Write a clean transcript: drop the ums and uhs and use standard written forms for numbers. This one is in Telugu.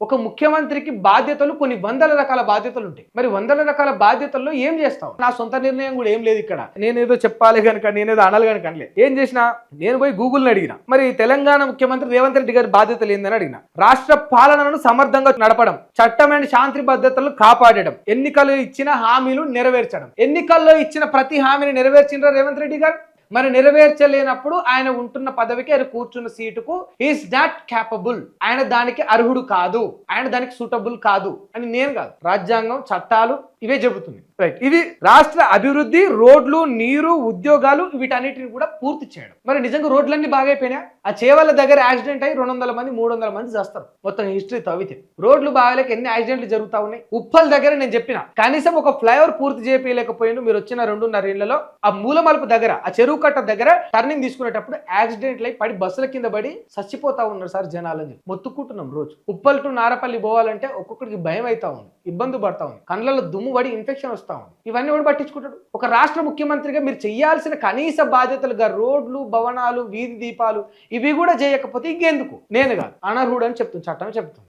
ఒక ముఖ్యమంత్రికి బాధ్యతలు కొన్ని వందల రకాల బాధ్యతలు ఉంటాయి. మరి వందల రకాల బాధ్యతల్లో ఏం చేస్తావు? నా సొంత నిర్ణయం కూడా ఏం లేదు ఇక్కడ. నేనేదో చెప్పాలి కనుక, నేనేదో అనాలి కనుక అనలే. ఏం చేసినా నేను పోయి గూగుల్ని అడిగిన, మరి తెలంగాణ ముఖ్యమంత్రి రేవంత్ రెడ్డి గారి బాధ్యతలు ఏందని అడిగిన. రాష్ట్ర పాలనను సమర్థంగా నడపడం, చట్టమైన శాంతి భద్రతలు కాపాడడం, ఎన్నికలు ఇచ్చిన హామీలు నెరవేర్చడం. ఎన్నికల్లో ఇచ్చిన ప్రతి హామీని నెరవేర్చిండ్రా రేవంత్ రెడ్డి గారు? మరి నెరవేర్చలేనప్పుడు ఆయన ఉంటున్న పదవికి, ఆయన కూర్చున్న సీటుకు ఈస్ నాట్ క్యాపబుల్, ఆయన దానికి అర్హుడు కాదు, ఆయన దానికి సూటబుల్ కాదు అని నేను కాదు, రాజ్యాంగం చట్టాలు ఇవే చెబుతుంది. రైట్, ఇది రాష్ట్ర అభివృద్ధి, రోడ్లు, నీరు, ఉద్యోగాలు వీటన్నిటిని కూడా పూర్తి చేయడం. మరి నిజంగా రోడ్లన్నీ బాగైపోయినా? ఆ చేవల దగ్గర యాక్సిడెంట్ అయ్యి 200 మంది 300 మంది చేస్తారు. మొత్తం హిస్టరీ తవ్వితే రోడ్లు బాగాలేక ఎన్ని యాక్సిడెంట్లు జరుగుతా ఉన్నాయి. ఉప్పల్ దగ్గర నేను చెప్పిన కనీసం ఒక ఫ్లైఓవర్ పూర్తి చేయలేకపోయిండు. మీరు వచ్చిన 2.5 ఏళ్లలో ఆ మూలమలుపు దగ్గర, ఆ చెరువు కట్ట దగ్గర టర్నింగ్ తీసుకునేటప్పుడు యాక్సిడెంట్లు అయి పడి బస్సుల కింద పడి చచ్చిపోతా ఉన్నారు సార్ జనాలని. మొత్తుకుంటున్నాం రోజు. ఉప్పల్ టు నారపల్లి పోవాలంటే ఒక్కొక్కడికి భయం అవుతా ఉంది, ఇబ్బంది పడతా ఉంది, కళ్ళలో దుమ్ము పడి ఇన్ఫెక్షన్ వస్తా ఉంది. ఇవన్నీ కూడా పట్టించుకుంటాడు. ఒక రాష్ట్ర ముఖ్యమంత్రిగా మీరు చేయాల్సిన కనీస బాధ్యతలుగా రోడ్లు, భవనాలు, వీధి దీపాలు ఇవి కూడా చేయకపోతే ఇంకెందుకు? నేను కాదు, అనర్హుడు అని చెప్తుంది, చట్టం చెప్తుంది.